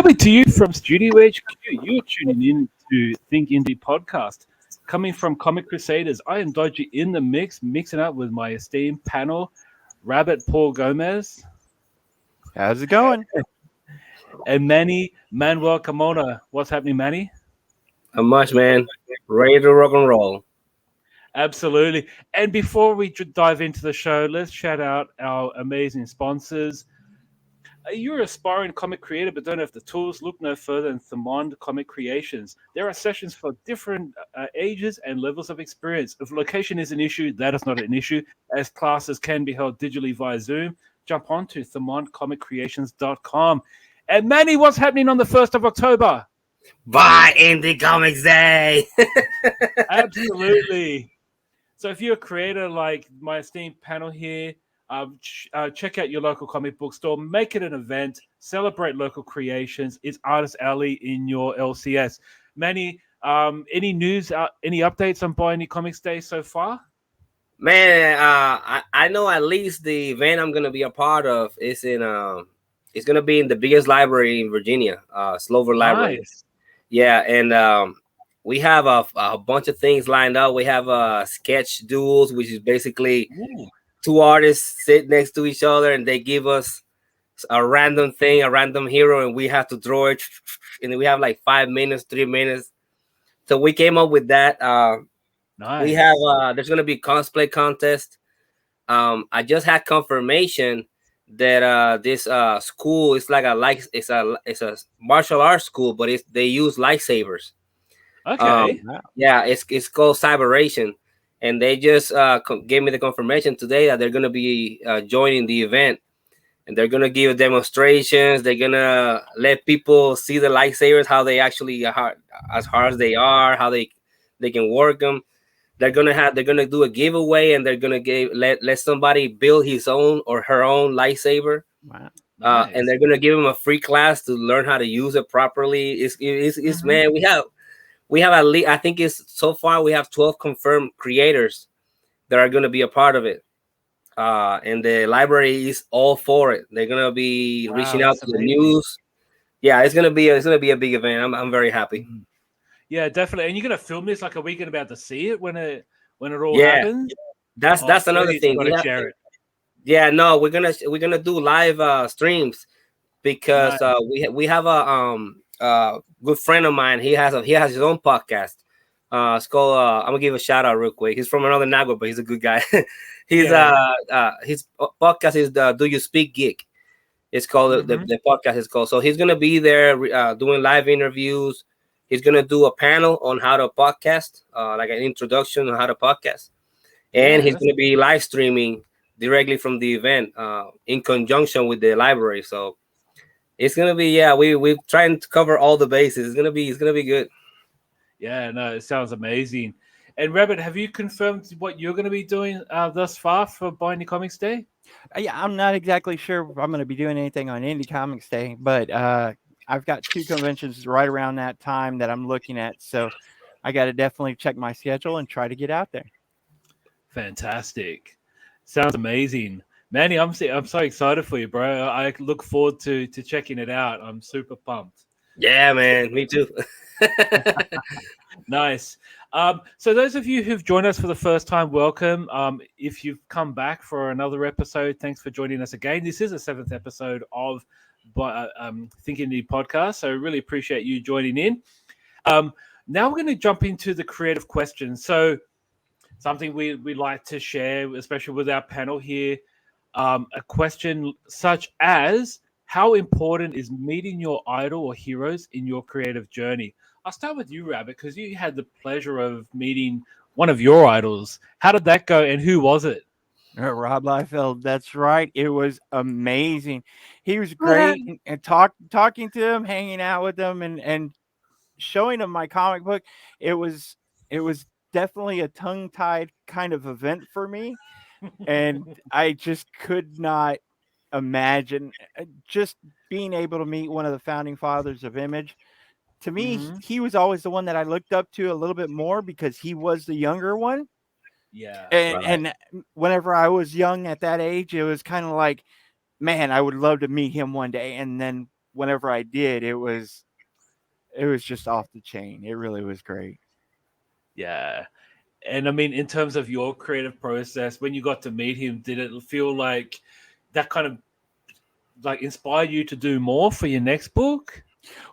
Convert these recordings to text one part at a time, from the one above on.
Coming to you from Studio HQ, you're tuning in to Think Indie Podcast. Coming from Comic Crusaders, I am Dodgy in the mix, mixing up with my esteemed panel, Rabbit Paul Gomez. How's it going? And Manny Manuel Camona. What's happening, Manny? Not much, man. Ready to rock and roll. Absolutely. And before we dive into the show, let's shout out our amazing sponsors. You're an aspiring comic creator but don't have the tools? Look no further than Thermond Comic Creations. There are sessions for different ages and levels of experience. If location is an issue, that is not an issue, as classes can be held digitally via Zoom. Jump on to thermondcomiccreations.com. And Manny, what's happening on the 1st of October? Buy Indie Comics Day! Absolutely. So if you're a creator like my esteemed panel here, check out your local comic book store, make it an event, celebrate local creations. It's Artist Alley in your LCS. Manny, any news, any updates on Buy Indie Comics Day so far? Man, I know at least the event I'm gonna be a part of is in it's gonna be in the biggest library in Virginia, Slover Library. Nice. Yeah, and we have a bunch of things lined up. We have sketch duels, which is basically two artists sit next to each other and they give us a random thing, a random hero, and we have to draw it. And we have like 5 minutes, 3 minutes. So we came up with that. Nice. We have there's gonna be cosplay contest. I just had confirmation that this school is like it's a martial arts school, but they use lightsabers. Okay. Yeah, it's called Cyberation. And they just gave me the confirmation today that they're going to be joining the event. And they're going to give demonstrations. They're going to let people see the lightsabers, how they actually are, as hard as they are, how they can work them. They're going to do a giveaway, and they're going to let somebody build his own or her own lightsaber. Wow. Nice. And they're going to give them a free class to learn how to use it properly. It's man, we have at least, I think it's so far we have 12 confirmed creators that are going to be a part of it. And the library is all for it. They're going to be reaching out to the news. Yeah, it's going to be a big event. I'm very happy. Yeah, definitely. And you're going to film this like a weekend about to see it when it all happens. That's another thing. We share it. Yeah, no, we're going to do live streams because we have a good friend of mine. He has his own podcast. It's called I'm gonna give a shout out real quick. He's from another network, but he's a good guy. His podcast is the Do You Speak Geek. It's called the podcast is called. So he's gonna be there doing live interviews. He's gonna do a panel on how to podcast, like an introduction on how to podcast, and he's gonna be live streaming directly from the event in conjunction with the library. So it's gonna be we're trying to cover all the bases. It's gonna be good. Yeah, no, it sounds amazing. And Rabbit, have you confirmed what you're going to be doing thus far for Buy Indie Comics Day? Yeah, I'm not exactly sure if I'm going to be doing anything on Indie Comics Day, but I've got 2 conventions right around that time that I'm looking at, so I got to definitely check my schedule and try to get out there. Fantastic. Sounds amazing. Manny, I'm so excited for you, bro. I look forward to checking it out. I'm super pumped. Yeah, man. Me too. Nice. So those of you who've joined us for the first time, welcome. If you've come back for another episode, thanks for joining us again. This is the 7th episode of Think Indie Podcast, so really appreciate you joining in. Now we're going to jump into the creative questions. So something we like to share, especially with our panel here, a question such as, how important is meeting your idol or heroes in your creative journey? I'll start with you, Rabbit, because you had the pleasure of meeting one of your idols. How did that go, and who was it? Rob Liefeld, that's right. It was amazing. He was great, and talking to him, hanging out with him, and showing him my comic book. It was definitely a tongue-tied kind of event for me, and I just could not imagine just being able to meet one of the founding fathers of Image. To me, he was always the one that I looked up to a little bit more because he was the younger one. Yeah. And whenever I was young at that age, it was kind of like, man, I would love to meet him one day. And then whenever I did, it was just off the chain. It really was great. Yeah. And I mean, in terms of your creative process, when you got to meet him, did it feel like that kind of like inspired you to do more for your next book?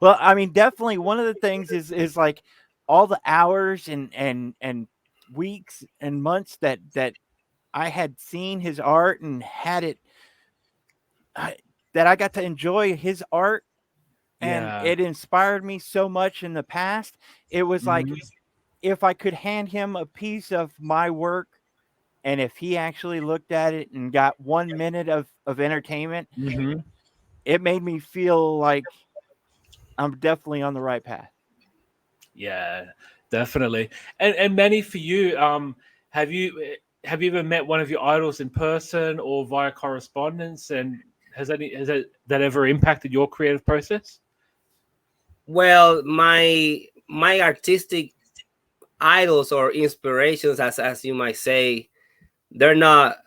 Well, I mean, definitely one of the things is like all the hours and weeks and months that I had seen his art and had it that I got to enjoy his art, and Yeah. it inspired me so much in the past. It was like Mhm. if I could hand him a piece of my work, and if he actually looked at it and got 1 minute of entertainment, Mhm. it made me feel like I'm definitely on the right path. Yeah, definitely. And Manny, for you, have you ever met one of your idols in person or via correspondence? And has that ever impacted your creative process? Well, my artistic idols or inspirations, as you might say, they're not.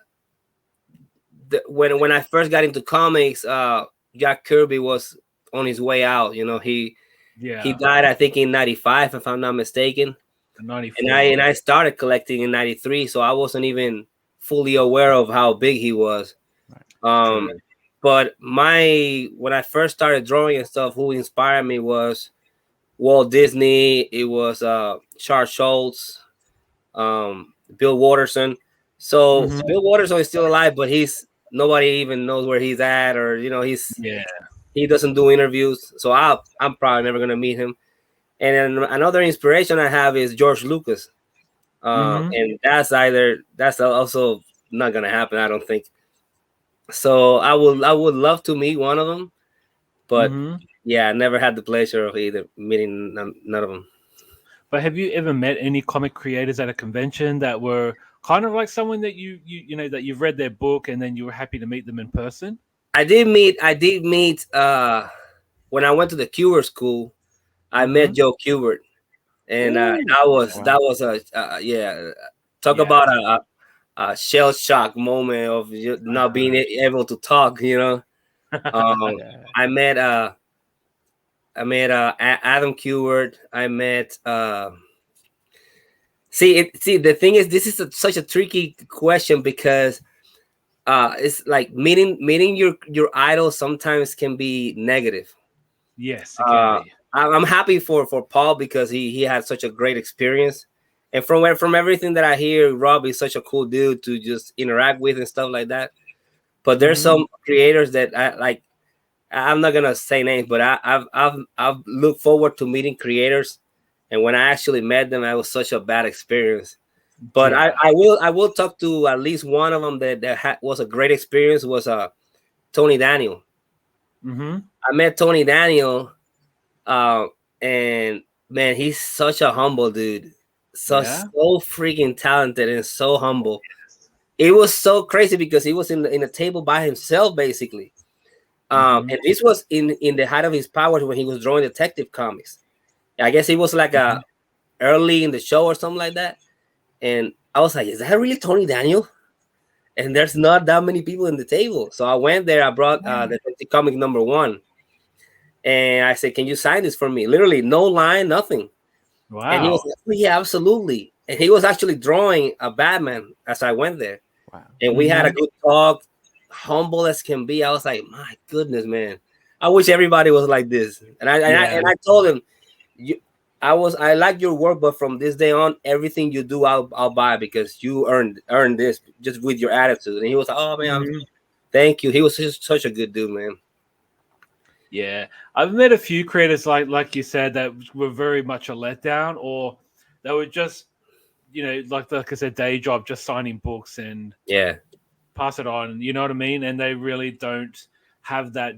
When I first got into comics, Jack Kirby was on his way out. You know, he Yeah, died, I think, in '95, if I'm not mistaken. And I 94. started collecting in '93, so I wasn't even fully aware of how big he was. True. Um, but when I first started drawing and stuff, who inspired me was Walt Disney. It was Charles Schultz, Bill Watterson. So Mhm. Bill Watterson is still alive, but he's nobody even knows where he's at, or Yeah. he doesn't do interviews. So I'm probably never gonna meet him. And then another inspiration I have is George Lucas, Mhm. and that's also not gonna happen, I don't think. So I would love to meet one of them, but Mhm. yeah, I never had the pleasure of either meeting none of them. But have you ever met any comic creators at a convention that were kind of like someone that that you've read their book and then you were happy to meet them in person? I did meet when I went to the Cure school. I met Mhm. Joe Kubert, and Ooh. that Wow. was a yeah, talk Yeah. about a shell shock moment of not being able to talk. Um, Yeah. I met Adam Kubert. I met see the thing is, this is such a tricky question because it's like meeting your idol sometimes can be negative. Yes, it can uh be. I'm happy for Paul because he had such a great experience, and from everything that I hear, Rob is such a cool dude to just interact with and stuff like that. But there's Mhm. some creators that I like. I'm not gonna say names, but I've looked forward to meeting creators, and when I actually met them, it was such a bad experience. But Yeah. I will talk to at least one of them that was a great experience. Was Tony Daniel. Mhm. I met Tony Daniel, uh, and man, he's such a humble dude, Yeah. so freaking talented and so humble. It was so crazy because he was in a table by himself basically. Mhm. And this was in the height of his powers when he was drawing detective comics. I guess he was like a Mhm. early in the show or something like that. And I was like, is that really Tony Daniel? And there's not that many people in the table. So I went there. I brought Detective Comic #1, and I said, "Can you sign this for me?" Literally, no line, nothing. And he was Wow. like, "Oh, yeah, absolutely." And he was actually drawing a Batman as I went there, Wow. and we had a Mhm. good talk, humble as can be. I was like, "My goodness, man! I wish everybody was like this." And Yeah. I told him, "You, I like your work, but from this day on, everything you do, I'll buy because you earned this just with your attitude." And he was like, "Oh man, Mhm. thank you." He was just such a good dude, man. Yeah, I've met a few creators like you said that were very much a letdown, or they were just like I said, day job, just signing books and Yeah, pass it on. You know what I mean? And they really don't have that.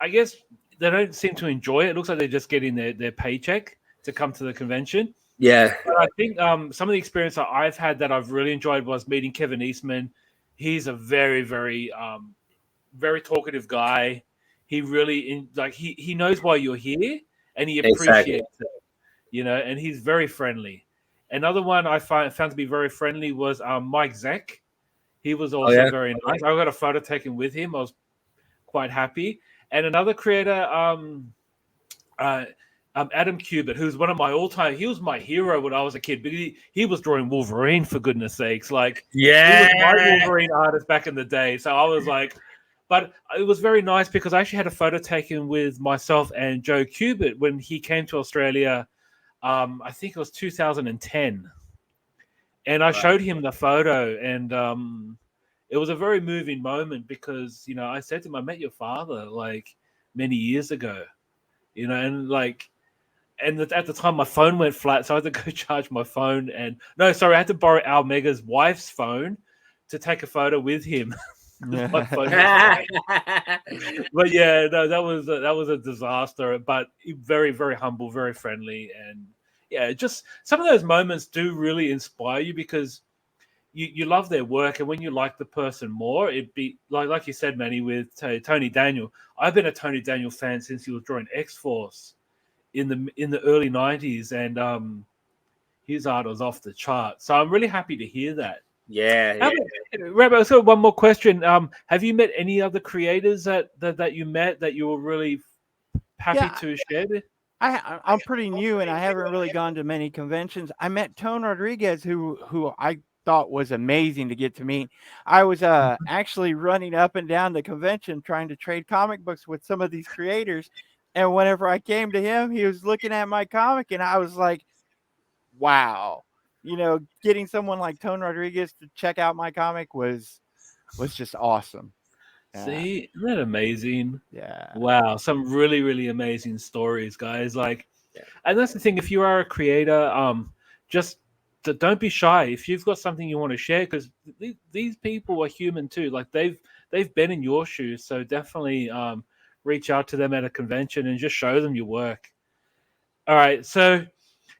I guess they don't seem to enjoy it. It looks like they're just getting their paycheck to come to the convention. yeah, But I think some of the experience that I've had that I've really enjoyed was meeting Kevin Eastman. He's a very, very, very talkative guy. He really he knows why you're here and he exactly. appreciates it, and he's very friendly. Another one I found to be very friendly was Mike Zeck. He was Oh also yeah, very nice. I got a photo taken with him. I was quite happy. and another creator, Adam Kubert, who's one of my all-time. He was my hero when I was a kid, but he was drawing Wolverine for goodness sakes. Like, he was my Wolverine artist back in the day. So I was like, but it was very nice because I actually had a photo taken with myself and Joe Kubert when he came to Australia. I think it was 2010, and I showed him the photo, and it was a very moving moment because I said to him, "I met your father like many years ago," and like. And at the time, my phone went flat, so I had to go charge my phone. And no, sorry, I had to borrow Al Mega's wife's phone to take a photo with him. My phone was but yeah, no, that was a disaster. But very, very humble, very friendly, and yeah, just some of those moments do really inspire you because you love their work, and when you like the person more, it'd be like you said, Manny, with Tony Daniel. I've been a Tony Daniel fan since he was drawing X-Force in the early 90s, and his art was off the chart. So I'm really happy to hear that. Yeah. Rabbit, so one more question. Have you met any other creators that you met that you were really happy to share? I'm pretty new and I haven't really gone to many conventions. I met Tone Rodriguez, who I thought was amazing to get to meet. I was actually running up and down the convention trying to trade comic books with some of these creators. And whenever I came to him, he was looking at my comic and I was like, wow. Getting someone like Tone Rodriguez to check out my comic was just awesome. See, isn't that amazing? Yeah. Wow, some really, really amazing stories, guys. Like, and that's the thing. If you are a creator, just don't be shy. If you've got something you want to share, because these people are human too. Like they've been in your shoes, so definitely reach out to them at a convention and just show them your work. All right, so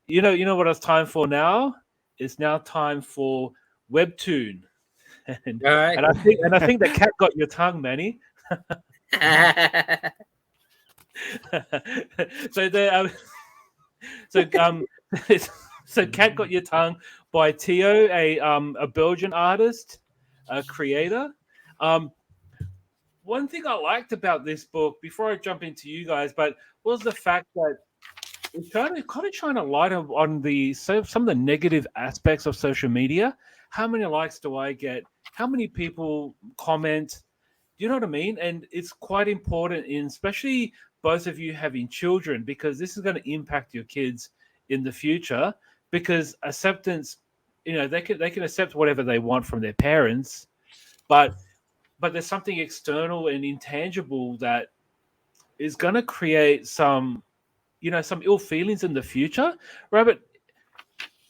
you know what it's time for now. It's now time for Webtoon. And, All right. and I think the cat got your tongue, Manny. So so Cat Got Your Tongue by Tio, a Belgian artist, a creator. One thing I liked about this book, before I jump into you guys, but was the fact that it's kind of trying to light up on some of the negative aspects of social media. How many likes do I get? How many people comment? Do you know what I mean? And it's quite important, especially both of you having children, because this is going to impact your kids in the future. Because acceptance, they can accept whatever they want from their parents, but there's something external and intangible that is going to create some ill feelings in the future. Rabbit,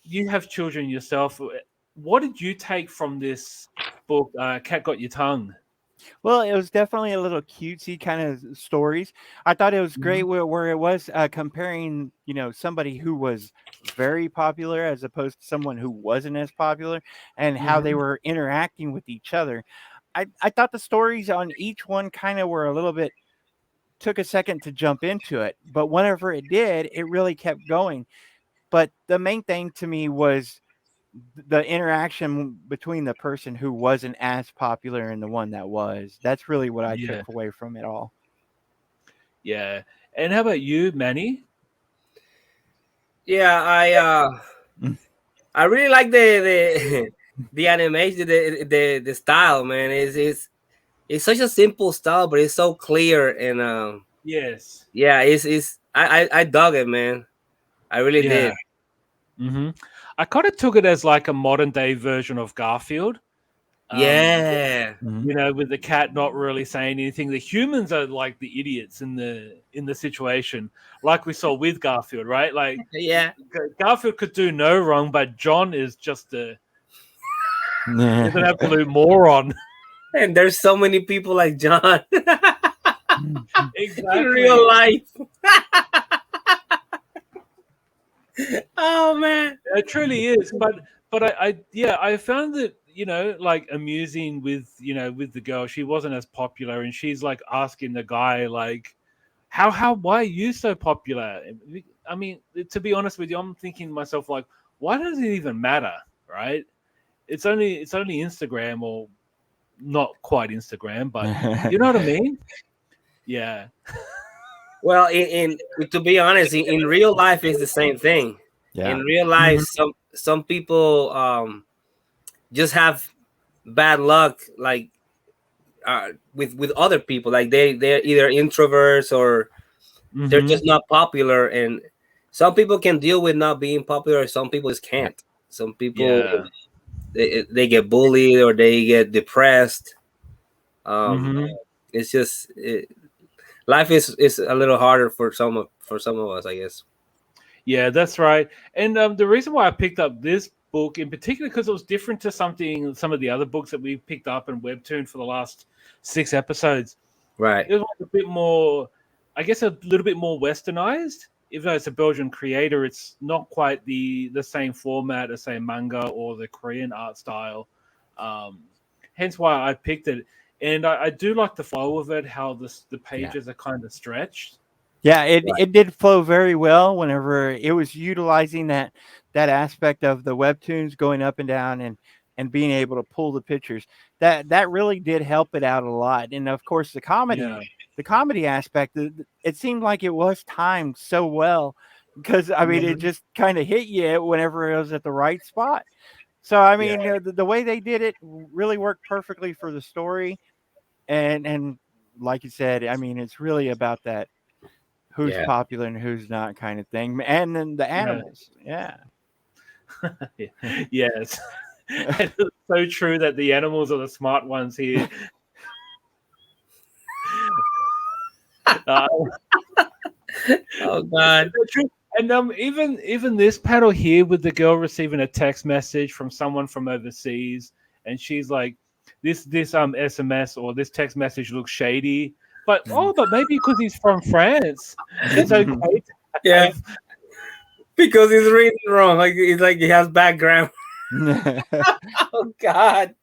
you have children yourself. What did you take from this book, Cat Got Your Tongue? Well, it was definitely a little cutesy kind of stories. I thought it was great where it was comparing, somebody who was very popular as opposed to someone who wasn't as popular, and how they were interacting with each other. I thought the stories on each one kind of were a little bit, took a second to jump into it, but whenever it did, it really kept going. But the main thing to me was the interaction between the person who wasn't as popular and the one that was. That's really what I took away from it all. Yeah. And how about you, Manny? Yeah, I really like the animation, the style, man. It's such a simple style, but it's so clear and yes. Yeah, I dug it, man. I really did. I kind of took it as like a modern day version of Garfield. Yeah. With the cat not really saying anything. The humans are like the idiots in the situation, like we saw with Garfield, right? Like, yeah, Garfield could do no wrong, but John is just is an absolute moron. And there's so many people like John. Exactly. In real life. Oh man, it truly is. But I found it like amusing with with the girl. She wasn't as popular, and she's like asking the guy like, why are you so popular? I mean, to be honest with you, I'm thinking to myself like, why does it even matter, right? It's only Instagram, or not quite Instagram, but you know what I mean? Yeah. Well, to be honest, in real life, it's the same thing. Yeah. In real life, some people just have bad luck, like with other people. Like they're either introverts or they're just not popular, and some people can deal with not being popular. Some people just can't. Some people Yeah. they get bullied or they get depressed. Mhm. It's just life is a little harder for some of us, I guess. Yeah, that's right. And the reason why I picked up this book in particular because it was different to some of the other books that we picked up in Webtoon for the last 6 episodes. Right. It was a bit more, I guess, a little bit more westernized. Even though it's a Belgian creator, it's not quite the same format as say manga or the Korean art style. Hence why I picked it. And I do like the flow of it, how the pages are kind of stretched. Yeah, it did flow very well whenever it was utilizing that aspect of the webtoons going up and down and being able to pull the pictures. That really did help it out a lot. And of course the comedy aspect, it seemed like it was timed so well because I mean it just kind of hit you whenever it was at the right spot. So I mean the way they did it really worked perfectly for the story. And like you said, I mean it's really about that who's popular and who's not kind of thing. And then the animals. Yeah. Yes. It's so true that the animals are the smart ones here. Oh God. And even this panel here with the girl receiving a text message from someone from overseas, and she's like, this SMS or this text message looks shady. But maybe because he's from France, it's okay. Yeah, because he's reading wrong. Like it's like he has background. Oh God!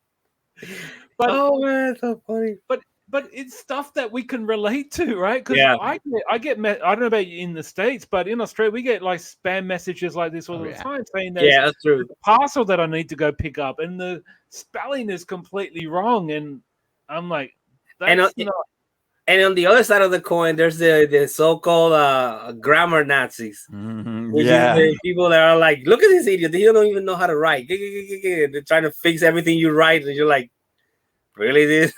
But oh man, so funny. But it's stuff that we can relate to, right? Because I get I don't know about you in the States, but in Australia we get like spam messages like this all the time saying there's that's true. a parcel that I need to go pick up, and the spelling is completely wrong, and I'm like, that's not. And on the other side of the coin, there's the so-called grammar Nazis, which is the people that are like, look at this idiot. They don't even know how to write. They're trying to fix everything you write, and you're like, really, this?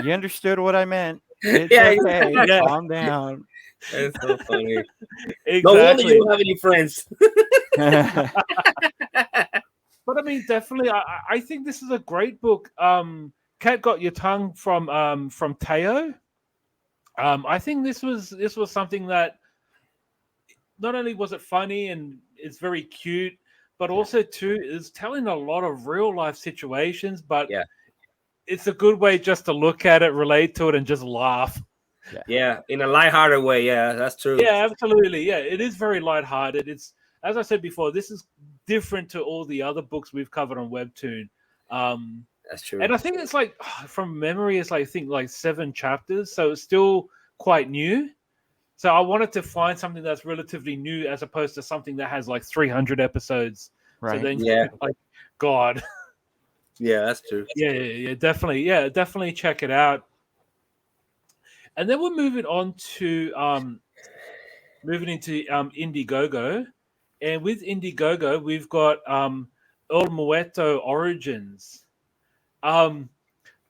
You understood what I meant. It's okay. Calm down. That's so funny. Exactly. No wonder you don't have any friends. But I mean, definitely, I think this is a great book. Cat Got Your Tongue from Teo. I think this was something that not only was it funny and it's very cute, but also too is telling a lot of real life situations. But it's a good way just to look at it, relate to it, and just laugh. Yeah, in a lighthearted way. Yeah, that's true. Yeah, absolutely. Yeah, it is very lighthearted. It's, as I said before, this is different to all the other books we've covered on Webtoon. That's true. And I think it's like, from memory, it's like, I think like 7 chapters. So it's still quite new. So I wanted to find something that's relatively new as opposed to something that has like 300 episodes. Right. So then you're like, God. Yeah, that's true. Yeah, definitely. Yeah, definitely check it out. And then we're moving on to moving into Indiegogo. And with Indiegogo, we've got El Muerto Origins. So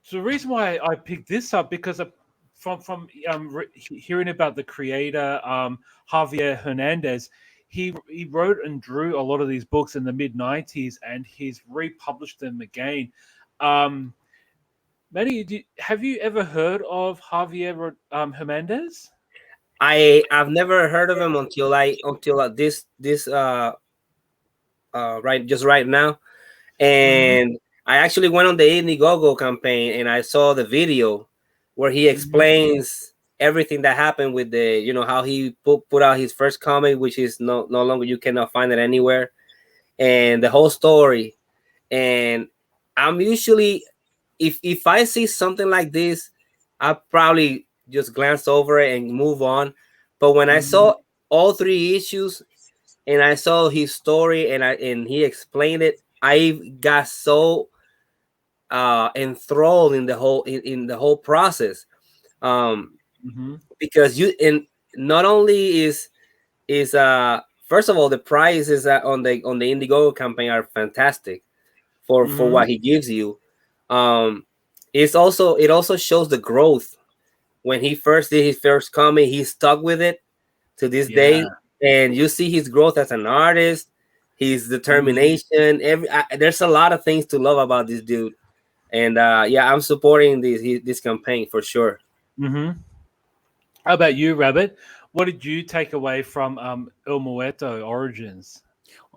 the reason why I picked this up because from hearing about the creator Javier Hernandez, he wrote and drew a lot of these books in the mid-90s, and he's republished them again. Manny, have you ever heard of Javier Hernandez? I've never heard of him until this right now, and I actually went on the Indiegogo campaign and I saw the video where he explains everything that happened with the, how he put out his first comic, which is no longer, you cannot find it anywhere, and the whole story. And I'm usually, if I see something like this, I probably just glance over it and move on. But when I saw all 3 issues and I saw his story and he explained it, I got so enthralled in the whole process. Mm-hmm. Because you and not only is first of all, the prizes on the Indiegogo campaign are fantastic for Mm-hmm. what he gives you. Um, it also shows the growth. When he first did his first comic, he stuck with it to this Yeah. day, and you see his growth as an artist, his determination. There's a lot of things to love about this dude, and yeah, I'm supporting this campaign for sure. Mm-hmm. How about you, Rabbit? What did you take away from El Muerto Origins?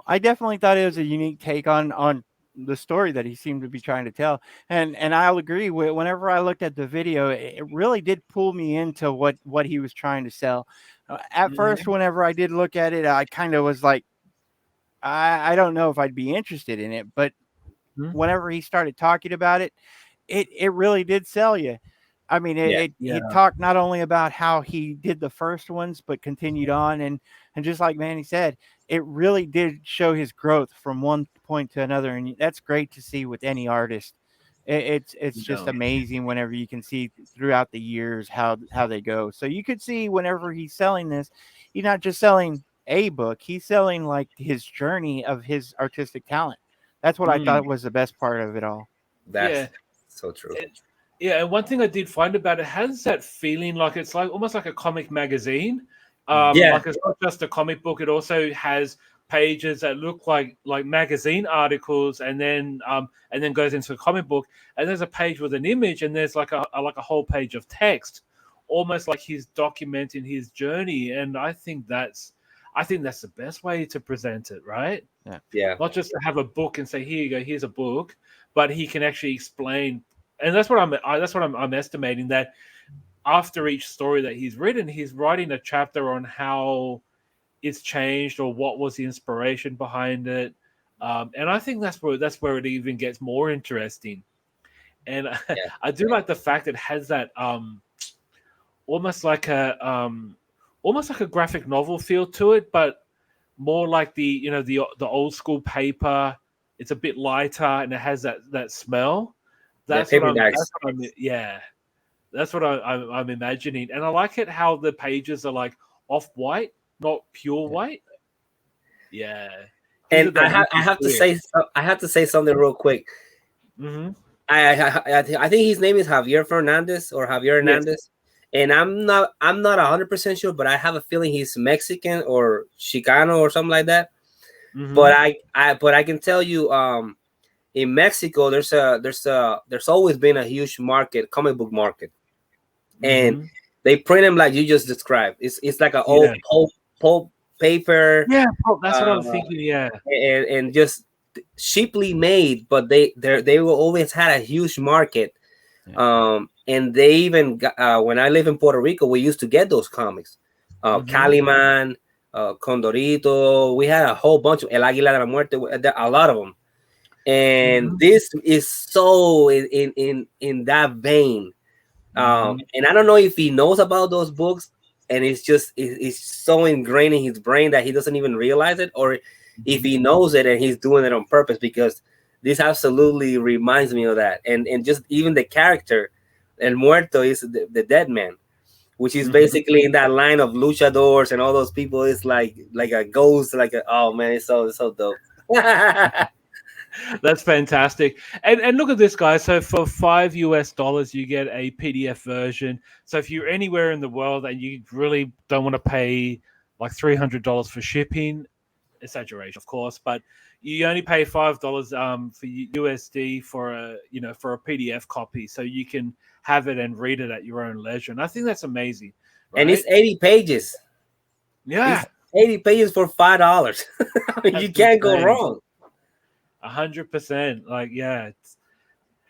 I definitely thought it was a unique take on the story that he seemed to be trying to tell, and I'll agree with whenever I looked at the video, it really did pull me into what he was trying to sell. At first, Mm-hmm. whenever I did look at it, I kind of was like, I don't know if I'd be interested in it, but whenever he started talking about it, it really did sell you. I mean, Yeah, he Yeah. talked not only about how he did the first ones, but continued on, and just like Manny said, it really did show his growth from one point to another, and that's great to see with any artist. It's just Yeah. amazing whenever you can see throughout the years how they go. So you could see whenever he's selling this, he's not just selling a book; he's selling like his journey of his artistic talent. That's what I Mm. thought was the best part of it all. Yeah. that's so true. Yeah, and one thing I did find about it has that feeling like it's like almost like a comic magazine. Yeah, Like it's not just a comic book; it also has pages that look like magazine articles, and then goes into a comic book. And there's a page with an image, and there's like a whole page of text, almost like he's documenting his journey. And I think that's the best way to present it, right? Yeah. yeah, Not just to have a book and say, "Here you go, here's a book," but he can actually explain. And that's what I'm estimating, that after each story that he's written, he's writing a chapter on how it's changed or what was the inspiration behind it. And I think that's where it even gets more interesting. And yeah. I do like the fact it has that almost like a almost like a graphic novel feel to it, but more like the old school paper. It's a bit lighter and it has that smell. Yeah, That's what paper I'm. bags. That's what I'm. Yeah, that's what I'm imagining, and I like it how the pages are like off white, not pure Yeah. white. Yeah, gives And it that I witchy have to feel. say I have to say something real quick. Hmm. I think his name is Javier Fernandez or Javier Yes. Hernandez, and I'm not 100% sure, but I have a feeling he's Mexican or Chicano or something like that. Hmm. But I can tell you, in Mexico there's always been a huge market, comic book market, and Hmm. they print them like you just described. It's like an Yeah. old pulp paper, Yeah. Oh, that's what I uh, was thinking. Yeah. and just cheaply made, but they will always had a huge market. Yeah. And they even got, when I live in Puerto Rico, we used to get those comics, Hmm. Caliman, Condorito. We had a whole bunch of El Águila de la Muerte, a lot of them. And Hmm. this is so in that vein. Hmm. And I don't know if he knows about those books, and it's so ingrained in his brain that he doesn't even realize it, or if he knows it and he's doing it on purpose, because this absolutely reminds me of that. And just even the character, El Muerto, is the dead man, which is Hmm. basically in that line of luchadors and all those people. It's like a ghost, oh man, it's so dope. That's fantastic. And look at this, guys. So for $5 you get a PDF version. So if you're anywhere in the world and you really don't want to pay like $300 for shipping, exaggeration, of course, but you only pay $5 for USD for a PDF copy, so you can have it and read it at your own leisure. And I think that's amazing, And it's right? 80 pages. Yeah, It's 80 pages for $5. I mean, that's you can't go insane. wrong. 100%. Like, yeah,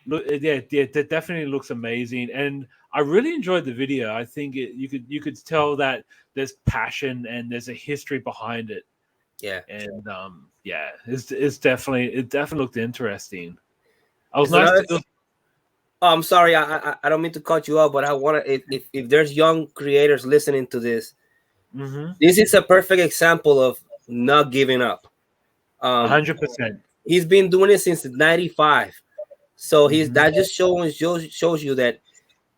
that definitely looks amazing, and I really enjoyed the video. I think you could tell that there's passion and there's a history behind it, Yeah. and yeah, it definitely looked interesting. I was It's nice another. to. It was, Oh, I'm sorry. I don't mean to cut you off, but I want to. If there's young creators listening to this, mm-hmm, this is a perfect example of not giving up. Um, 100%. he's been doing it since '95, so he's Mm-hmm, that just shows you that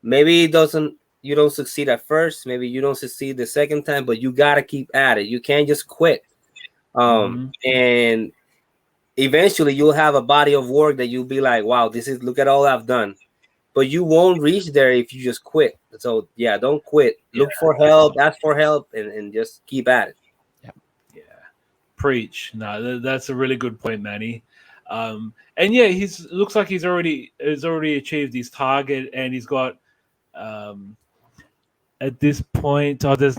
maybe he doesn't. you don't succeed at first, maybe you don't succeed the second time, but you gotta keep at it. You can't just quit. And eventually you'll have a body of work that you'll be like, wow, look at all I've done. But you won't reach there if you just quit. So yeah, don't quit. Look for help, ask for help, and just keep at it. Yeah, preach. No, that's a really good point, Manny. And yeah, looks like he's already achieved his target, and he's got at this point. There's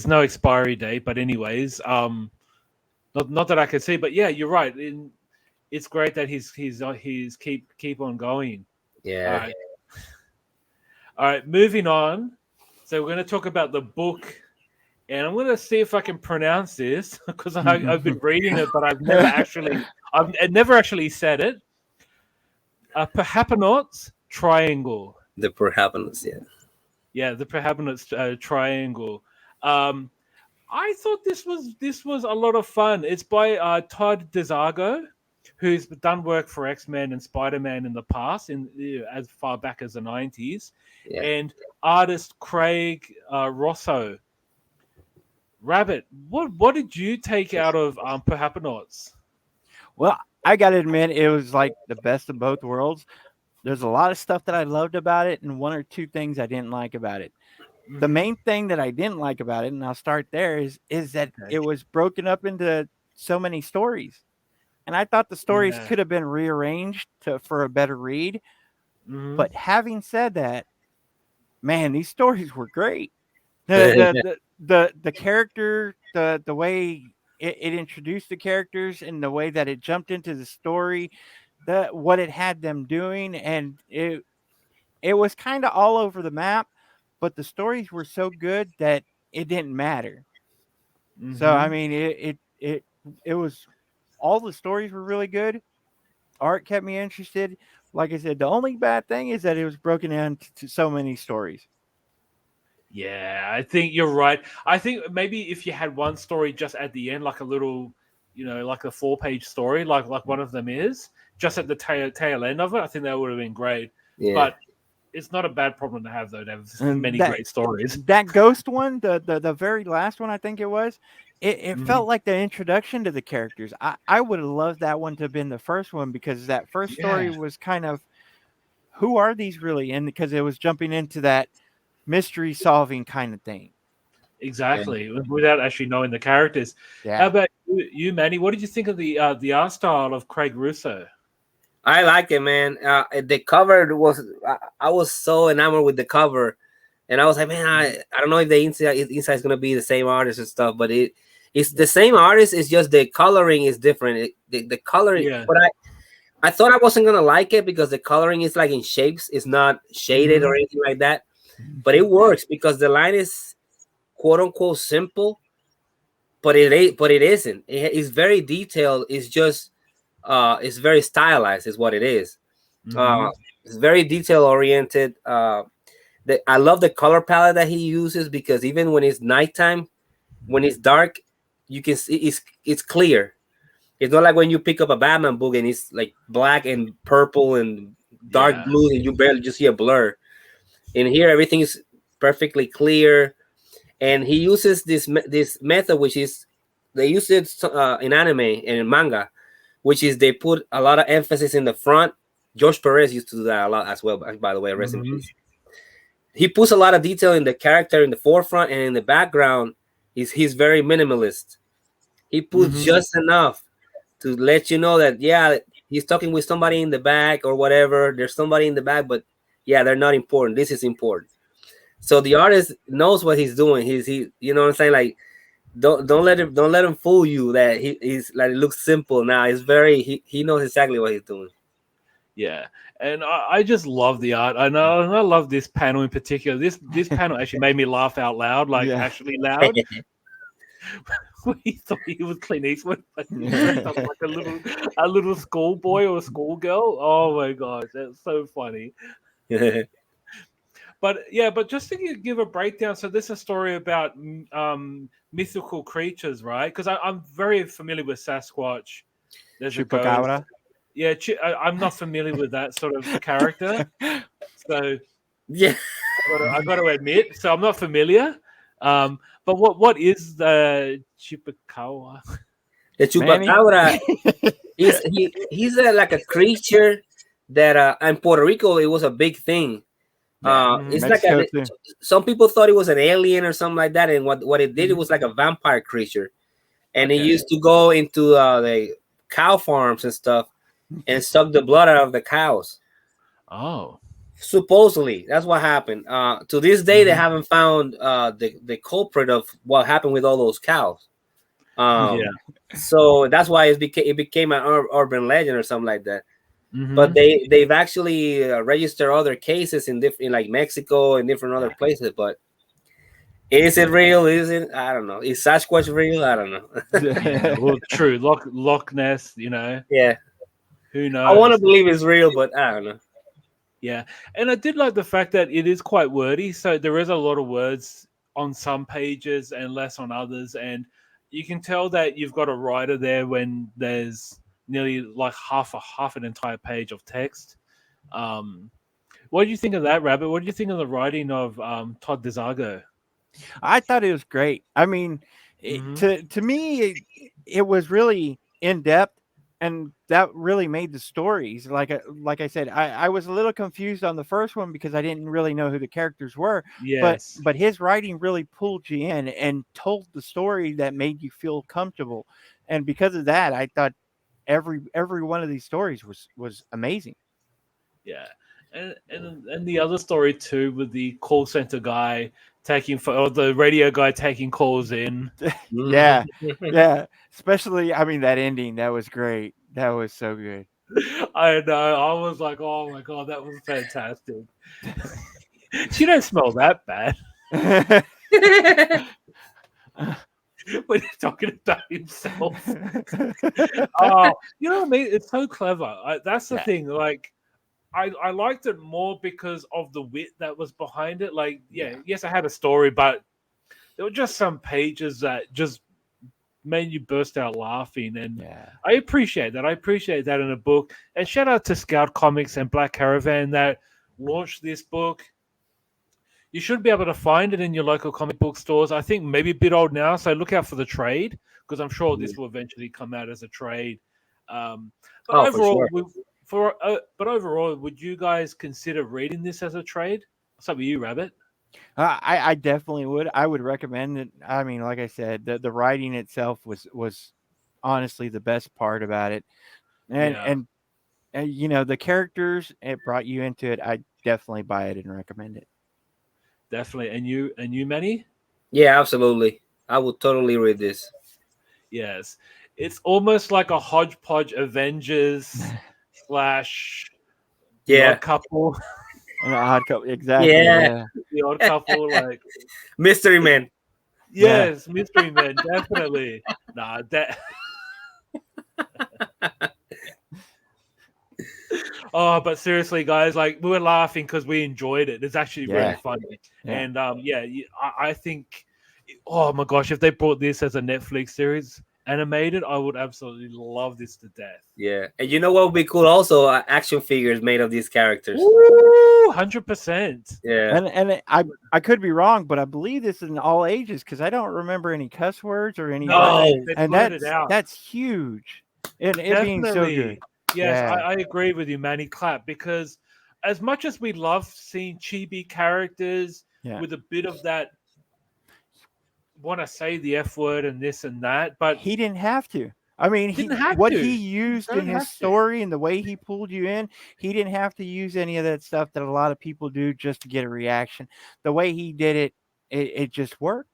no expiry date, but anyways, not that I can see, but yeah, you're right. It's great that he's keep on going. Yeah. All right, moving on. So we're going to talk about the book, and I'm going to see if I can pronounce this because I've been reading it, but I've never actually said it. Perhapanauts triangle. The Perhapanauts, yeah. Yeah, the Perhapanauts triangle. I thought this was a lot of fun. It's by Todd Dezago, who's done work for X-Men and Spider-Man in the past, as far back as the 90s, and artist Craig Rousseau. Rabbit, what did you take out of Perhapanauts? Well, I gotta admit, it was like the best of both worlds. There's a lot of stuff that I loved about it, and one or two things I didn't like about it. The main thing that I didn't like about it, and I'll start there, is that it was broken up into so many stories. And I thought the stories could have been rearranged for a better read. But having said that, man, these stories were great. The character, the way it introduced the characters, and the way that it jumped into the story, what it had them doing, and it was kind of all over the map. But the stories were so good that it didn't matter. So I mean, it was, all the stories were really good. Art kept me interested. Like I said, the only bad thing is that it was broken down to so many stories. Yeah, I think you're right. I think maybe if you had one story just at the end, like a little, like a 4-page story, like one of them is, just at the tail end of it, I think that would have been great. Yeah. But it's not a bad problem to have, though, to have many great stories. That ghost one, the very last one, I think it was, it felt like the introduction to the characters. I would have loved that one to have been the first one, because that first story was kind of, who are these really? And because it was jumping into that mystery solving kind of thing. Exactly, without actually knowing the characters. Yeah. How about you, Manny? What did you think of the art style of Craig Russo? I like it, man. The cover I was so enamored with the cover, and I was like, man, I don't know if the inside is gonna be the same artist and stuff, but it's the same artist. It's just the coloring is different. The coloring, but I thought I wasn't gonna like it because the coloring is like in shapes. It's not shaded or anything like that, but it works because the line is quote unquote simple, but it isn't. It's very detailed. It's just it's very stylized is what it is. It's very detail oriented. I love the color palette that he uses, because even when it's nighttime, when it's dark, you can see it's clear. It's not like when you pick up a Batman book and it's like black and purple and dark blue and you barely just see a blur. In here, everything is perfectly clear. And he uses this method, which is, they use it in anime and in manga, which is they put a lot of emphasis in the front. George Perez used to do that a lot as well, by the way, rest in peace. He puts a lot of detail in the character in the forefront, and in the background, he's very minimalist. He puts just enough to let you know that, yeah, he's talking with somebody in the back or whatever. There's somebody in the back, but yeah, they're not important. This is important. So the artist knows what he's doing. He you know what I'm saying? Like, don't let him fool you that he's like, it looks simple. Now it's very, he knows exactly what he's doing. Yeah, and I just love the art. I know, and I love this panel in particular. This panel actually made me laugh out loud, actually loud. We thought he was Clint Eastwood, but he dressed up like a little schoolboy or a schoolgirl. Oh my gosh, that's so funny. But just to give a breakdown, so this is a story about mythical creatures, right? Because I'm very familiar with Sasquatch. There's Chupacabra. Yeah, I'm not familiar with that sort of character. So yeah, I got to admit. So I'm not familiar. But what is the Chupacabra? The Chupacabra, he's like a creature that in Puerto Rico it was a big thing. It's Mexico like some people thought it was an alien or something like that, and what it did, it was like a vampire creature, and it used to go into the cow farms and stuff and suck the blood out of the cows. Oh, supposedly that's what happened. To this day, they haven't found the culprit of what happened with all those cows. So that's why it became an urban legend or something like that. But they've actually registered other cases in different, like Mexico and different other places. But is it real? Is it? I don't know. Is Sasquatch real? I don't know. Well, true. Loch Ness, Yeah. Who knows? I want to believe it's real, but I don't know. Yeah, and I did like the fact that it is quite wordy. So there is a lot of words on some pages and less on others, and you can tell that you've got a writer there when there's nearly like half an entire page of text. What do you think of that, Rabbit? What do you think of the writing of Todd Dezago? I thought it was great. I mean, to me, it was really in depth, and that really made the stories. Like I said, I was a little confused on the first one because I didn't really know who the characters were. Yes. But his writing really pulled you in and told the story that made you feel comfortable. And because of that, I thought every one of these stories was amazing. Yeah. And the other story too, with the call center guy or the radio guy taking calls in. Yeah. Especially, I mean, that ending, that was great. That was so good. I know. I was like, oh my god, that was fantastic. You don't smell that bad. When he's talking about himself. Oh, you know what I mean? It's so clever. That's the thing. Like, I liked it more because of the wit that was behind it. Like, yes, I had a story, but there were just some pages that just made you burst out laughing. And I appreciate that. I appreciate that in a book. And shout out to Scout Comics and Black Caravan that launched this book. You should be able to find it in your local comic book stores. I think maybe a bit old now, so look out for the trade because I'm sure this will eventually come out as a trade. But overall, but overall, would you guys consider reading this as a trade? What's up with you, Rabbit? I definitely would. I would recommend it. I mean, like I said, the writing itself was honestly the best part about it, and you know, the characters, it brought you into it. I definitely buy it and recommend it. Definitely. And you, Manny? Yeah, absolutely. I would totally read this. Yes, it's almost like a hodgepodge Avengers / The Odd Couple. An Odd Couple, exactly. Yeah. The Odd Couple, like Mystery Men. Yes, Mystery Men, definitely. Nah, that. Oh, but seriously, guys, like we were laughing because we enjoyed it. It's actually really funny, and I think, oh my gosh, if they brought this as a Netflix series animated, I would absolutely love this to death. Yeah, and you know what would be cool? Also, action figures made of these characters. 100%. Yeah, and I could be wrong, but I believe this is in all ages because I don't remember any cuss words or any. No, and that's huge. It being so good. Yes, I agree with you, Manny. Clap, because as much as we love seeing chibi characters with a bit of that, want to say the F word and this and that, but he didn't have to. I mean, he used in his story and the way he pulled you in, he didn't have to use any of that stuff that a lot of people do just to get a reaction. The way he did it just worked.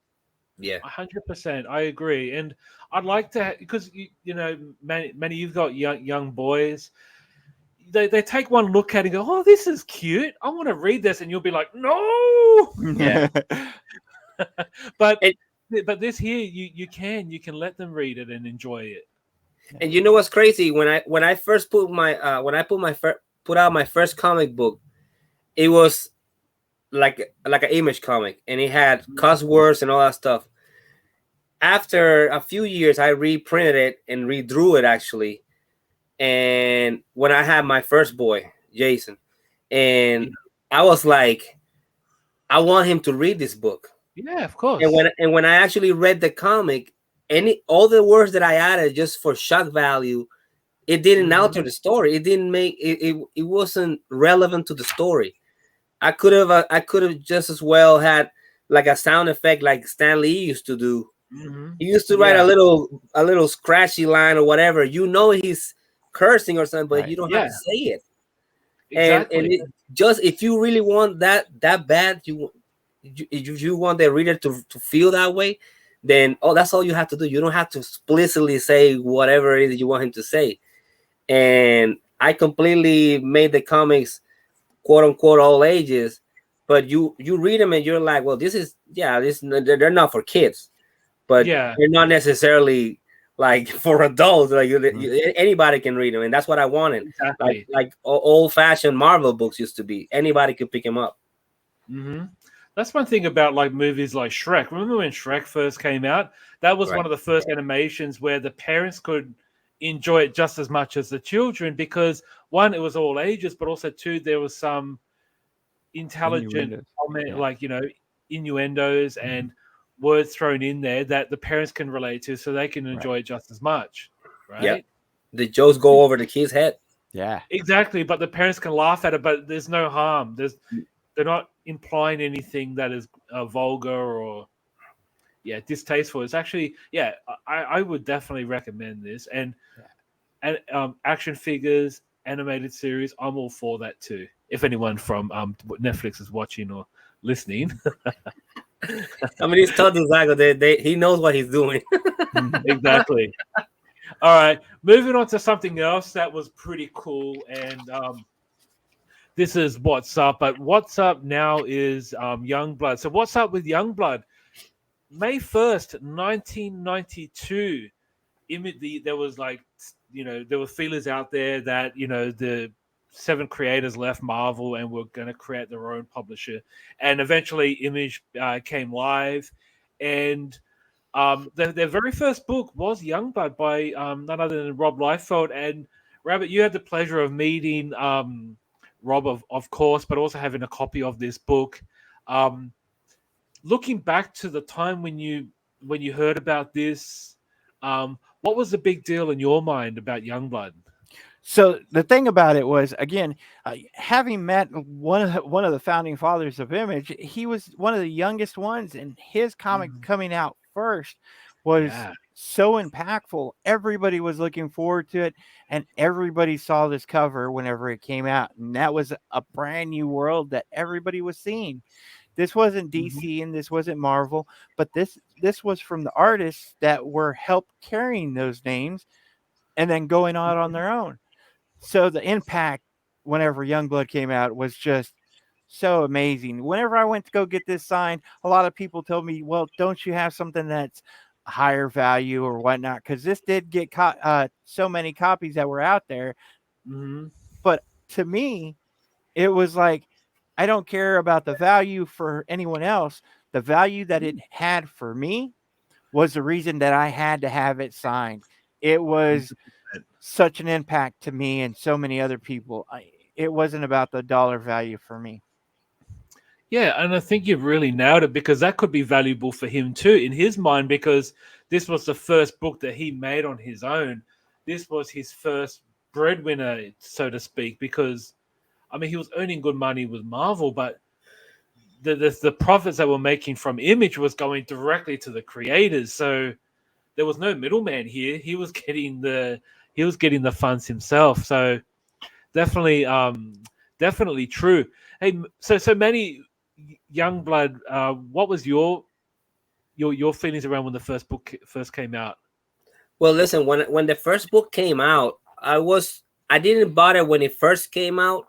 Yeah, 100%. I agree, and I'd like to because you know, many you've got young boys. They take one look at it and go, "Oh, this is cute. I want to read this," and you'll be like, "No." Yeah. but this here, you can let them read it and enjoy it. And you know what's crazy? When I first put out my first comic book, it was like an image comic, and it had cuss words and all that stuff. After a few years, I reprinted it and redrew it actually. And when I had my first boy, Jason, and I was like, I want him to read this book. Yeah, of course. And when I actually read the comic, all the words that I added just for shock value, it didn't alter the story. It didn't make it wasn't relevant to the story. I could have just as well had like a sound effect like Stan Lee used to do. He used to write a little scratchy line or whatever. You know he's cursing or something, but you don't have to say it. Exactly. And just if you really want that bad, you want the reader to feel that way, then that's all you have to do. You don't have to explicitly say whatever it is you want him to say. And I completely made the comics quote unquote all ages, but you read them and you're like, well, they're not for kids, but they're not necessarily like for adults. Like anybody can read them, and that's what I wanted. Exactly. Like old-fashioned Marvel books used to be. Anybody could pick them up. That's one thing about like movies like Shrek. Remember when Shrek first came out? That was one of the first animations where the parents could enjoy it just as much as the children, because one, it was all ages, but also two, there was some intelligent comment, like innuendos and words thrown in there that the parents can relate to, so they can enjoy it just as much. Right? Yeah. The jokes go over the kid's head. Yeah, exactly. But the parents can laugh at it, but there's no harm. They're not implying anything that is vulgar or distasteful. It's actually I would definitely recommend this. And action figures, animated series, I'm all for that too. If anyone from Netflix is watching or listening. I mean, it's Todd Dizzago. He knows what he's doing. Exactly. All right, moving on to something else that was pretty cool, and this is What's Up. But What's Up now is Youngblood. So what's up with Youngblood? May 1st, 1992. There was like, there were feelers out there that, the 7 creators left Marvel and were going to create their own publisher. And eventually Image came live. And their very first book was Youngblood by none other than Rob Liefeld. And Rabbit, you had the pleasure of meeting Rob, of course, but also having a copy of this book. Looking back to the time when you heard about this, what was the big deal in your mind about Youngblood? So the thing about it was, again, having met one of the founding fathers of Image, he was one of the youngest ones, and his comic coming out first was so impactful. Everybody was looking forward to it, and everybody saw this cover whenever it came out, and that was a brand new world that everybody was seeing. This wasn't DC and this wasn't Marvel, but this was from the artists that were helped carrying those names and then going out on their own. So the impact whenever Youngblood came out was just so amazing. Whenever I went to go get this signed, a lot of people told me, well, don't you have something that's higher value or whatnot? Because this did get so many copies that were out there. But to me, it was like, I don't care about the value for anyone else. The value that it had for me was the reason that I had to have it signed. It was such an impact to me and so many other people. It wasn't about the dollar value for me. Yeah, and I think you've really nailed it, because that could be valuable for him too, in his mind, because this was the first book that he made on his own. This was his first breadwinner, so to speak, because I mean, he was earning good money with Marvel, but the profits that were making from Image was going directly to the creators. So there was no middleman here. He was getting the funds himself. So definitely true. Hey, so Manny, Youngblood, what was your feelings around when the first book first came out? Well, listen, when the first book came out, I didn't buy it when it first came out.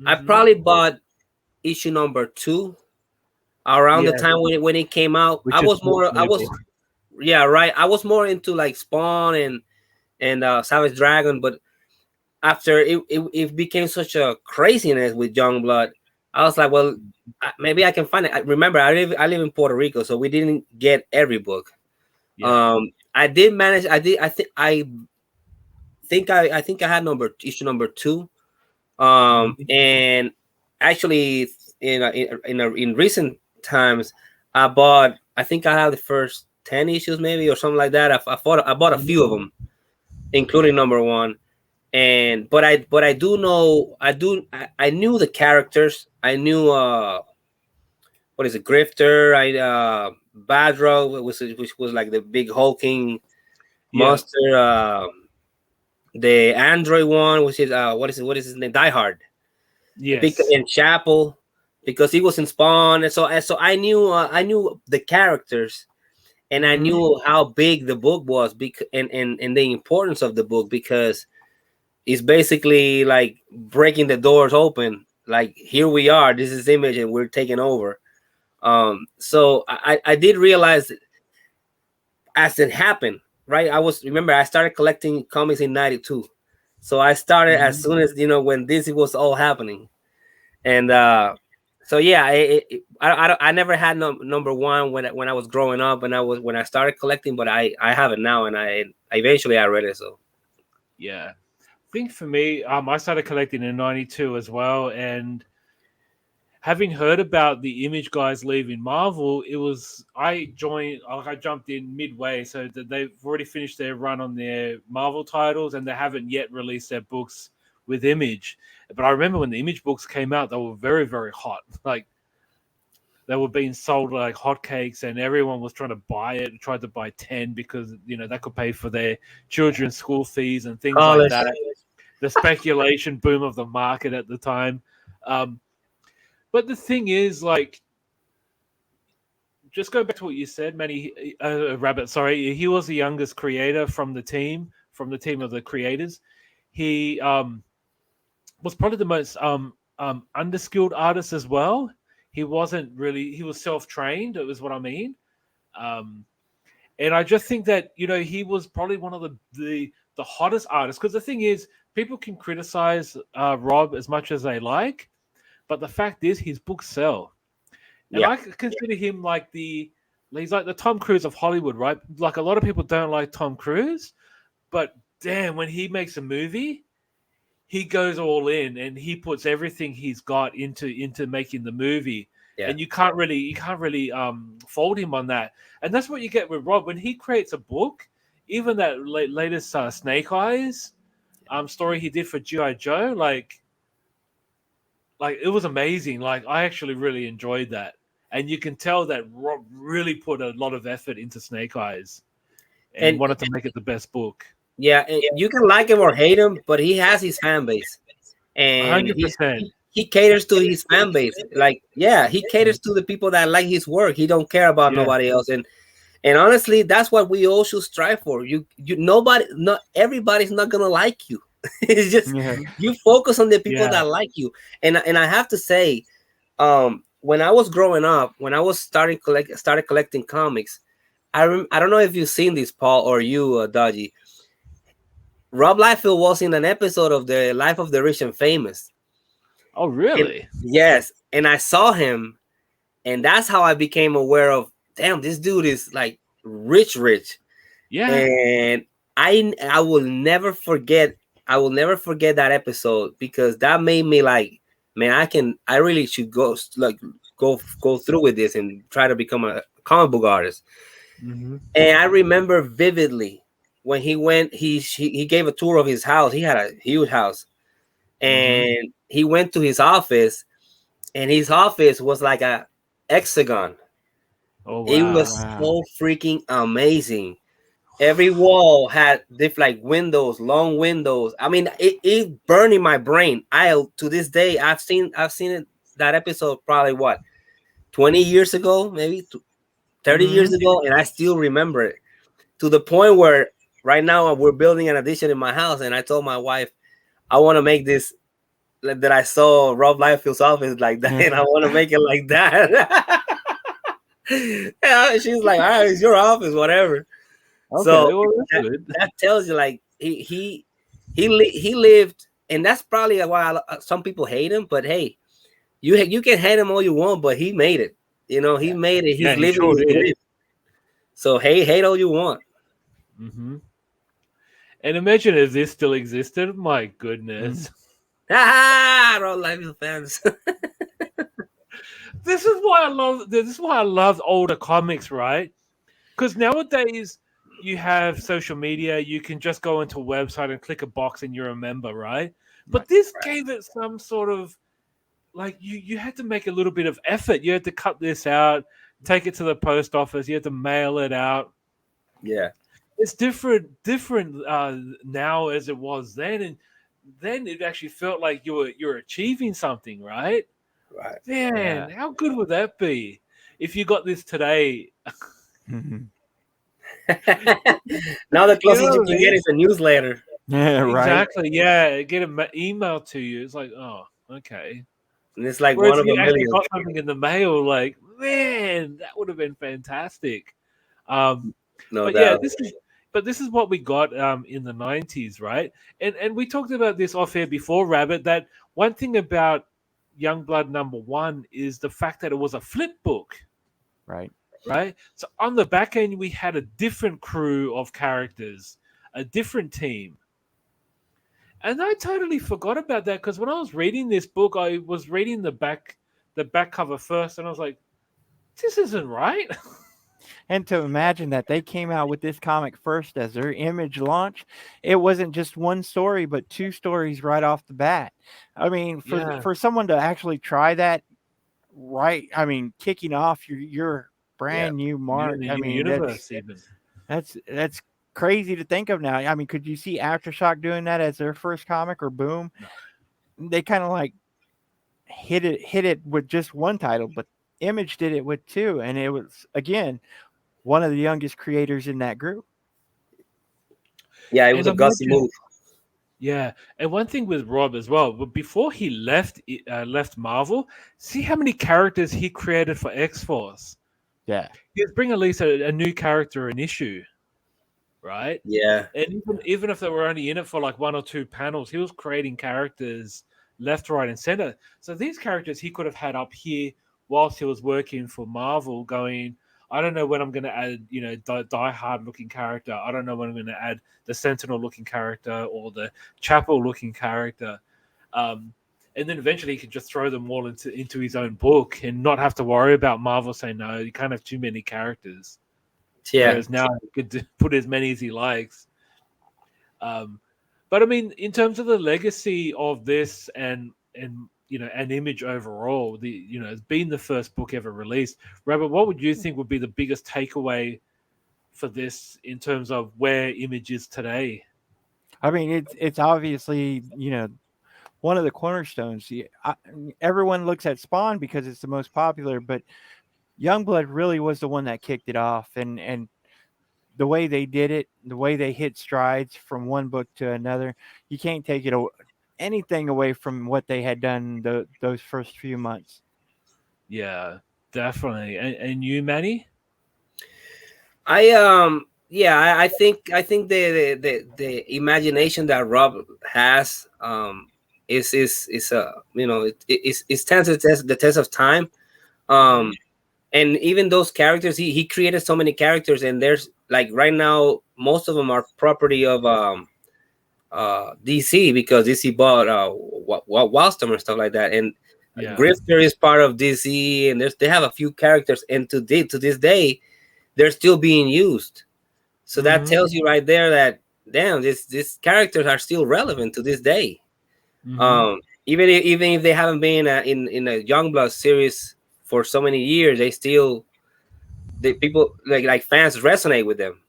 I probably bought issue number 2 around the time when it came out. I was more into like Spawn and Savage Dragon, but after it became such a craziness with Youngblood, I was like, well, maybe I can find it. Remember, I live in Puerto Rico, so we didn't get every book. I did manage. I think I had issue number 2. And actually in recent times, I bought. I think I have the first 10 issues, maybe, or something like that. I bought a few of them, including number one. And but I do know I knew the characters. I knew what is it, Grifter? Badro, which was like the big hulking monster. The android one, which is what is his name? Die Hard. Yes. In Chapel, because he was in Spawn, and so I knew the characters, and I knew how big the book was, and the importance of the book, because it's basically like breaking the doors open. Like, here we are, this is Image, and we're taking over. So I did realize as it happened, right? I started collecting comics in '92, so I started as soon as when this was all happening. And so yeah, I never had number one when I was growing up, and when I started collecting, but I have it now, and I eventually I read it. So yeah, I think for me, I started collecting in '92 as well, and having heard about the Image guys leaving Marvel, I jumped in midway, so that they've already finished their run on their Marvel titles, and they haven't yet released their books with Image. But I remember when the Image books came out, they were very, very hot. Like, they were being sold like hotcakes, and everyone was trying to buy it. Tried to buy 10 because that could pay for their children's school fees and things like that. The speculation boom of the market at the time. But the thing is, like, just go back to what you said, Manny Rabbit. Sorry, he was the youngest creator from the team of the creators. He was probably the most underskilled artist as well. He was self-trained. It was what I mean. And I just think that he was probably one of the hottest artists, because the thing is, people can criticize Rob as much as they like, but the fact is, his books sell. And I consider him like he's like the Tom Cruise of Hollywood, right? Like, a lot of people don't like Tom Cruise, but damn, when he makes a movie, he goes all in and he puts everything he's got into making the movie. Yeah. And you can't really fault him on that. And that's what you get with Rob when he creates a book. Even that latest Snake Eyes story he did for G.I. Joe, like it was amazing. Like, I actually really enjoyed that. And you can tell that Rob really put a lot of effort into Snake Eyes and wanted to make it the best book. Yeah, and you can like him or hate him, but he has his fan base. And 100%. He caters to his fan base. Like, yeah, he caters to the people that like his work. He don't care about nobody else. And honestly, that's what we all should strive for. Not everybody's not gonna like you. It's just you focus on the people that like you. And I have to say, when I was growing up, when I was started collecting comics, I don't know if you've seen this, Paul, or you, Dodgy. Rob Liefeld was in an episode of the Life of the Rich and Famous. Oh, really? Yes. And I saw him, and that's how I became aware of, damn, this dude is like rich. Yeah. And I will never forget that episode, because that made me like, man, I really should go through with this and try to become a comic book artist. And I remember vividly when he went, he gave a tour of his house. He had a huge house, and he went to his office, and his office was like a hexagon. Oh, wow. It was so freaking amazing. Every wall had different windows, long windows. I mean, it burned in my brain. To this day, I've seen it, that episode probably 20 years ago, maybe 30 years ago, and I still remember it, to the point where right now we're building an addition in my house, and I told my wife, I want to make this, that I saw Rob Liefeld's office like that, and I want to make it like that. She's like, all right, it's your office, whatever. Okay, so that tells you, like, he lived, and that's probably why some people hate him. But hey, you can hate him all you want, but he made it. He made it. He's living. Sure did. So hey, hate all you want. And imagine if this still existed. My goodness. Rob Liefeld fans. This is why I love older comics, right? Because nowadays you have social media, you can just go into a website and click a box and you're a member, right? But this gave it some sort of like you had to make a little bit of effort. You had to cut this out, take it to the post office, you had to mail it out. Yeah. It's different now as it was then, and then it actually felt like you're achieving something, right? Right. Man, how good would that be if you got this today? Now the closest you what I can get is a newsletter. Yeah, right. Exactly. Yeah, get an email to you. It's like, oh, okay. And it's like Whereas one if of a you actually million. got something in the mail, like, man, that would have been fantastic. No But doubt. yeah, this is what we got in the 90s, right? And we talked about this off air before, Rabbit, that one thing about Youngblood #1 is the fact that it was a flip book. Right. Right? So on the back end, we had a different crew of characters, a different team. And I totally forgot about that because when I was reading this book, I was reading the back cover first, and I was like, this isn't right. And to imagine that they came out with this comic first as their Image launch, it wasn't just one story, but two stories right off the bat. I mean, Yeah. for someone to actually try that, right? I mean, kicking off your brand new mark. I mean, universe even. that's crazy to think of now. I mean, could you see Aftershock doing that as their first comic, or Boom? No. They kind of like hit it with just one title, but Image did it with two, and it was again one of the youngest creators in that group. Yeah, it was a gutsy move. Yeah, and one thing with Rob as well, but before he left Marvel, see how many characters he created for X-Force. Yeah, He'd bring at least a new character an issue, right? Yeah. And even if they were only in it for like one or two panels, he was creating characters left, right, and center. So these characters he could have had up here whilst he was working for Marvel, going, I don't know when I'm going to add, Die Hard looking character. I don't know when I'm going to add the Sentinel looking character or the Chapel looking character. And then eventually he can just throw them all into his own book and not have to worry about Marvel saying, no, you can't have too many characters. Yeah. Whereas now he could put as many as he likes. But I mean, in terms of the legacy of this and an Image overall, it's been the first book ever released. Rabbit, what would you think would be the biggest takeaway for this in terms of where Image is today? I mean, it's obviously one of the cornerstones. Everyone looks at Spawn because it's the most popular, but Youngblood really was the one that kicked it off, and the way they did it, the way they hit strides from one book to another, you can't take anything away from what they had done those first few months. Yeah, definitely. And you, Manny? I think the imagination that Rob has is it stands the test of time. And even those characters, he created so many characters, and there's like right now most of them are property of DC, because DC bought Wildstorm and stuff like that, and Grifter is part of DC, and they have a few characters, and to this day they're still being used. So that tells you right there that damn, these characters are still relevant to this day. Even if they haven't been in a Youngblood series for so many years, people like fans resonate with them.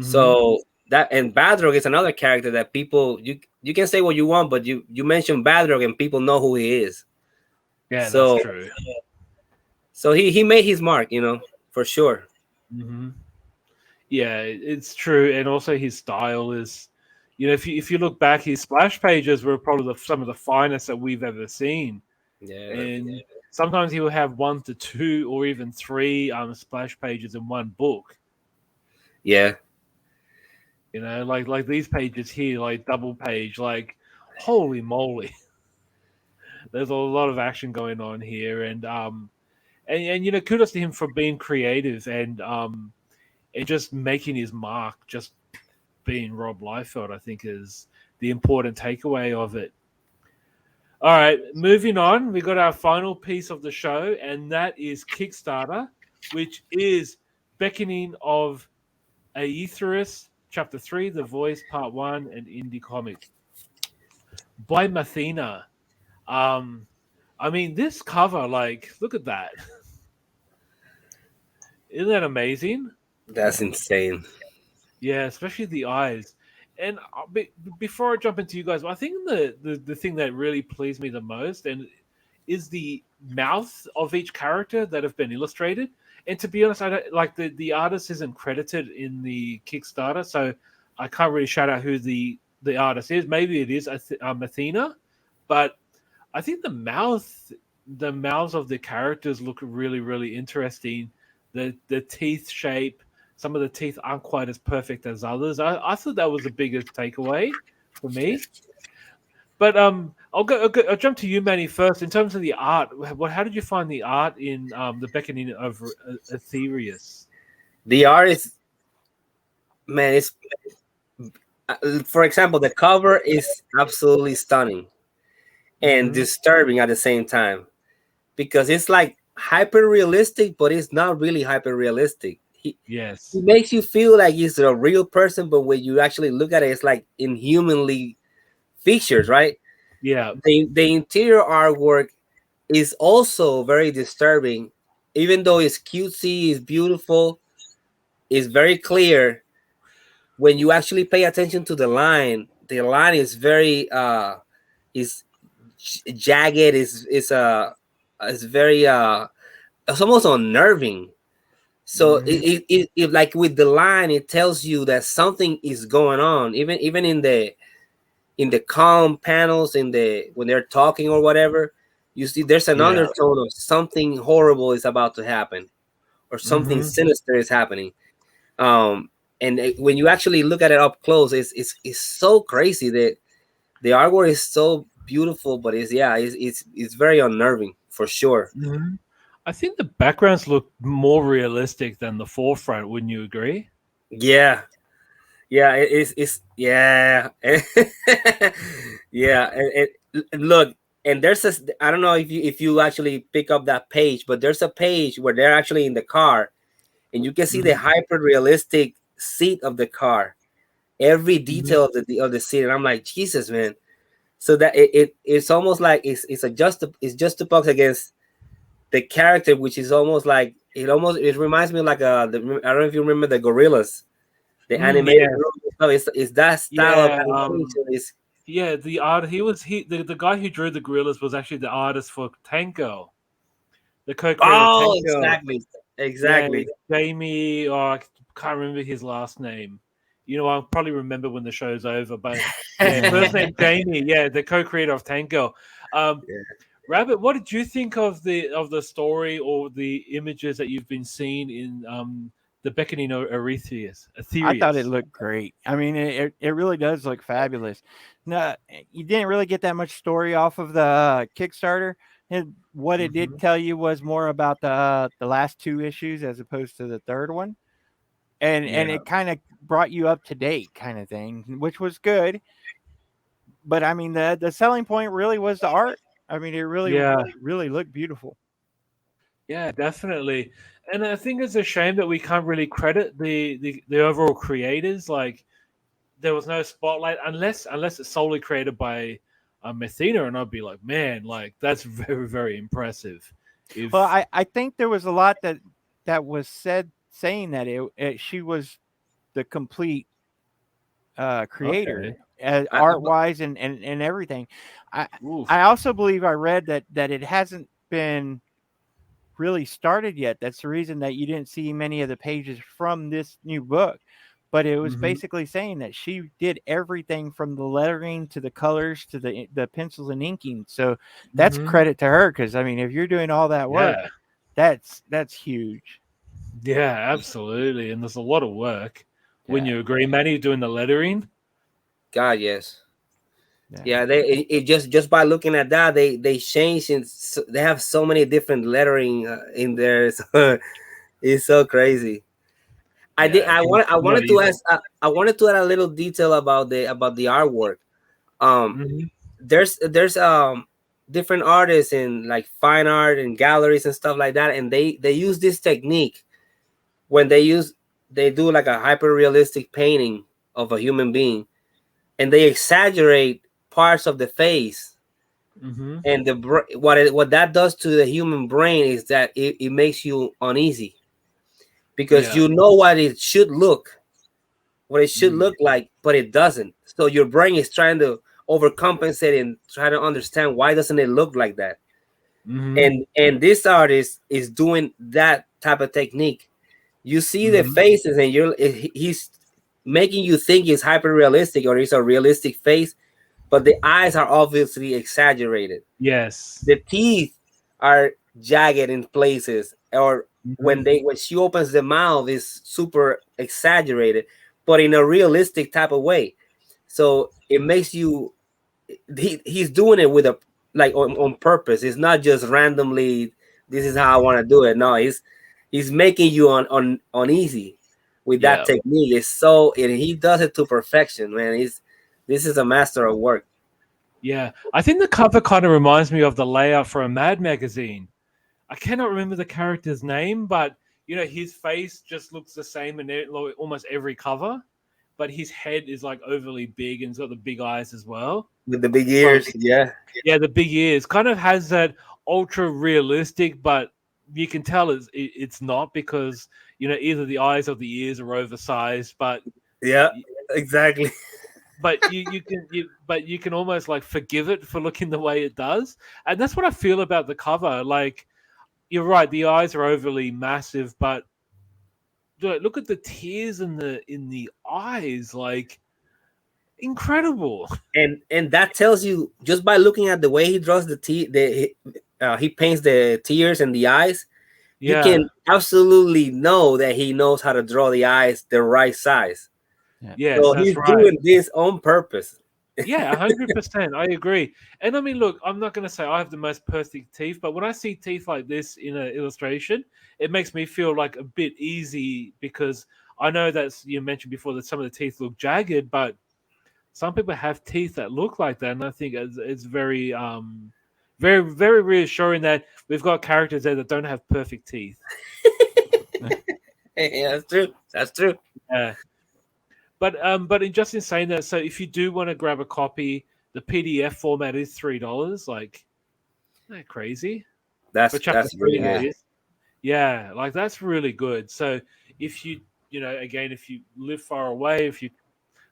So that, and Badrog is another character that people, you can say what you want, but you mention Badrog and people know who he is. Yeah, that's true. So he made his mark, for sure. Yeah, it's true, and also his style is, if you look back, his splash pages were probably some of the finest that we've ever seen. Yeah, and sometimes he will have 1 to 2 or even 3 splash pages in one book. Yeah, like these pages here, like double page, like holy moly. There's a lot of action going on here, and kudos to him for being creative and just making his mark, just being Rob Liefeld, I think is the important takeaway of it. All right, moving on. We got our final piece of the show, and that is Kickstarter, which is Beckoning of Aetherus, Chapter 3, The Voice, Part 1, and Indie Comic by Mathena. Um, I mean, this cover, like, look at that. Isn't that amazing? That's insane. Yeah, especially the eyes. And before I jump into you guys, I think the thing that really pleased me the most and is the mouth of each character that have been illustrated. And to be honest, I don't like the artist isn't credited in the Kickstarter, so I can't really shout out who the artist is. Maybe it is Athena, but I think the mouths of the characters look really, really interesting. The teeth shape, some of the teeth aren't quite as perfect as others. I thought that was the biggest takeaway for me. But I'll jump to you, Manny, first. In terms of the art, how did you find the art in the Beckoning of Aetherius? The art is, man, it's for example, the cover is absolutely stunning and disturbing at the same time because it's like hyper realistic, but it's not really hyper realistic. Yes, He makes you feel like he's a real person, but when you actually look at it, it's like inhumanly features, right? yeah, The interior artwork is also very disturbing, even though it's cutesy, it's beautiful, it's very clear. When you actually pay attention to the line is very is jagged, is very it's almost unnerving. So it like with the line, it tells you that something is going on, even in the calm panels, in the when they're talking or whatever, you see there's an yeah. undertone of something horrible is about to happen or something sinister is happening. Um, and when you actually look at it up close, it's so crazy that the artwork is so beautiful, but it's very unnerving for sure. I think the backgrounds look more realistic than the forefront. Wouldn't you agree? Yeah, yeah, it's yeah, yeah. Look, and there's a I don't know if you actually pick up that page, but there's a page where they're actually in the car, and you can see the hyper realistic seat of the car, every detail of the seat, and I'm like, Jesus, man. So that it's almost like it's just a box against the character, which is almost like it reminds me of like I don't know if you remember the Gorillas, the animated Yeah, Gorillas. It's that style of yeah. animation. Is Yeah, the art. The guy who drew the gorillas was actually the artist for Tank Girl, the co-creator of oh, Tank Girl. exactly, Yeah, exactly. Jamie. Or I can't remember his last name. You know, I'll probably remember when the show's over. But yeah, first name Jamie. Yeah, the co-creator of Tank Girl. Yeah. Rabbit, what did you think of the story or the images that you've been seeing in the Beckoning of Aetherius? I thought it Aetherius. looked great. I mean, it really does look fabulous. No, you didn't really get that much story off of the Kickstarter. And what it did tell you was more about the last two issues as opposed to the third one, and Yeah, it kind of brought you up to date, kind of thing, which was good. But I mean, the selling point really was the art. I mean, it yeah. really looked beautiful. Yeah, definitely. And I think it's a shame that we can't really credit the overall creators. Like there was no spotlight unless it's solely created by Messina, and I'd be like, man, like that's very very impressive. Well, If I think there was a lot that was said saying that she was the complete creator, okay, art wise and everything. I oof, I also believe I read that it hasn't been really started yet. That's the reason that you didn't see many of the pages from this new book. But it was hmm basically saying that she did everything from the lettering to the colors to the pencils and inking. So that's hmm credit to her because I mean, if you're doing all that work, yeah, that's huge. yeah, absolutely. And there's a lot of work. When Yeah, you agree, Manny, doing the lettering. God, yes. yeah. Yeah, it just by looking at that, they changed and they have so many different lettering in there. So it's so crazy. Yeah, I not wanted to easy. ask I wanted to add a little detail about the artwork. Um, Hmm there's different artists in like fine art and galleries and stuff like that, and they use this technique when they do like a hyper realistic painting of a human being, and they exaggerate parts of the face. Mm-hmm. And what that does to the human brain is that it makes you uneasy, because Yeah. you know what it should look like, but it doesn't. So your brain is trying to overcompensate and try to understand why doesn't it look like that. Mm-hmm. And this artist is doing that type of technique. You see the Mm-hmm. faces, and he's making you think it's hyper realistic or it's a realistic face, but the eyes are obviously exaggerated. Yes. The teeth are jagged in places, or Mhm. when she opens the mouth is super exaggerated, but in a realistic type of way. So it makes you he's doing it with a like on purpose. It's not just randomly, this is how I want to do it. No, he's making you uneasy with that Yeah. technique. It's so, and he does it to perfection, man. This is a master of work. Yeah. I think the cover kind of reminds me of the layout for a Mad magazine. I cannot remember the character's name, but his face just looks the same in almost every cover, but his head is like overly big and he's got the big eyes as well. With the big ears, yeah. Yeah, the big ears kind of has that ultra realistic, but you can tell it's not, because either the eyes or the ears are oversized, but Yeah, exactly. but you can almost like forgive it for looking the way it does, and that's what I feel about the cover. Like, you're right, the eyes are overly massive, but look at the tears in the eyes, like incredible. And that tells you just by looking at the way he draws he paints the tears and the eyes. You Yeah, can absolutely know that he knows how to draw the eyes the right size. yes, So that's he's right. doing this on purpose. Yeah, 100%. I agree. And I mean, look, I'm not going to say I have the most perfect teeth, but when I see teeth like this in an illustration, it makes me feel like a bit easy, because I know that you mentioned before that some of the teeth look jagged, but some people have teeth that look like that, and I think it's very, very, very reassuring that we've got characters there that don't have perfect teeth. Yeah, that's true. That's true. Yeah. But in saying that, so if you do want to grab a copy, the PDF format is $3. Like, isn't that crazy? For chapter That's three, really that good. is. Yeah, like that's really good. So if again, if you live far away, if you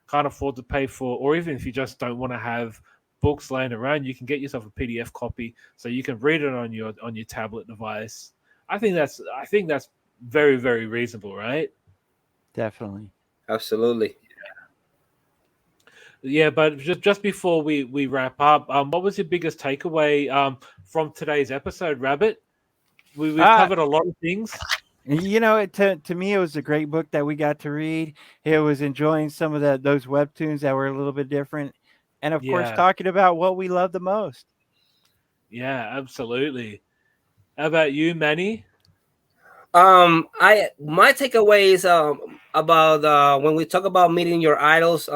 can't afford to pay for, or even if you just don't want to have books laying around, you can get yourself a PDF copy so you can read it on your tablet device. I think that's very, very reasonable, right? Definitely. Absolutely. Yeah, but just before we wrap up, what was your biggest takeaway from today's episode, Rabbit? We've Uh, covered a lot of things. to me, it was a great book that we got to read. It was enjoying some of those webtoons that were a little bit different, and of course, Yeah, talking about what we love the most. yeah, absolutely. How about you, Manny? I my takeaway is about when we talk about meeting your idols.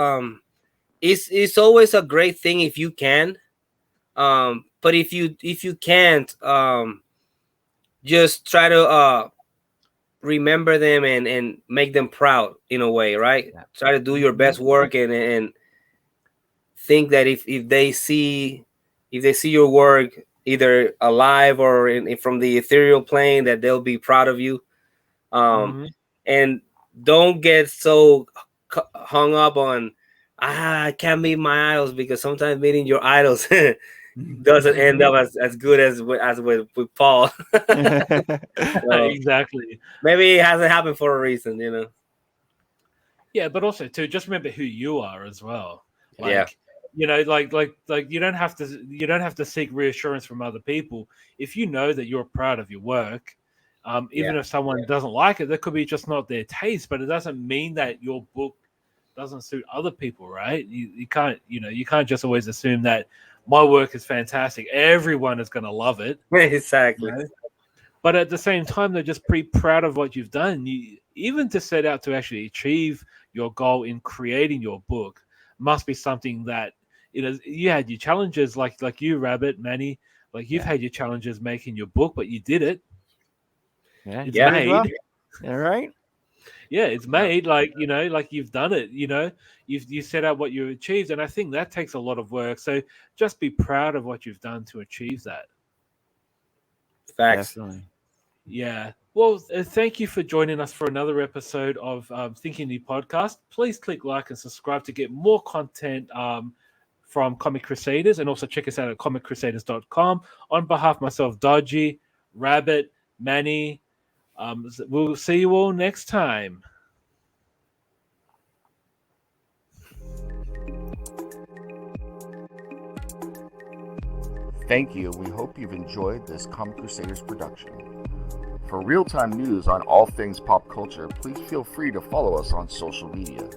It's always a great thing if you can. But if you can't, just try to remember them and make them proud in a way, right? Yeah. Try to do your Mhm. best work and think that if they see your work either alive or from the ethereal plane, that they'll be proud of you. um Mhm. and don't get so hung up on, I can't meet my idols, because sometimes meeting your idols doesn't end Mhm. up as good as with Paul. So Exactly. maybe it hasn't happened for a reason. Yeah, but also too, just remember who you are as well. Yeah. Like, like you don't have to seek reassurance from other people. If you know that you're proud of your work, Yeah. even if someone doesn't like it, that could be just not their taste. But it doesn't mean that your book doesn't suit other people, right? You can't just always assume that my work is fantastic. Everyone is going to love it. You Exactly. know? But at the same time, they're just pretty proud of what you've done. Even to set out to actually achieve your goal in creating your book must be something that you had your challenges like you, Rabbit, Manny, like you've had your challenges making your book, but you did it. Yeah, It's Yeah. made. well. All right. Yeah, it's made. Like like you've done it. You set out what you achieved, and I think that takes a lot of work. So just be proud of what you've done to achieve that. Facts. Definitely. Yeah. Well, thank you for joining us for another episode of Thinking Indie Podcast. Please click like and subscribe to get more content from Comic Crusaders, and also check us out at comiccrusaders.com. On behalf of myself, Dodgy, Rabbit, Manny, we'll see you all next time. Thank you. We hope you've enjoyed this Comic Crusaders production. For real-time news on all things pop culture, please feel free to follow us on social media.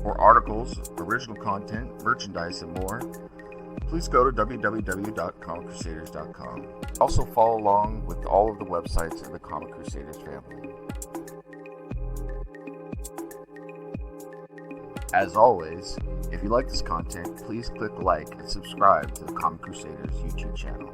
For articles, original content, merchandise, and more, please go to www.comiccrusaders.com. Also follow along with all of the websites of the Comic Crusaders family. As always, if you like this content, please click like and subscribe to the Comic Crusaders YouTube channel.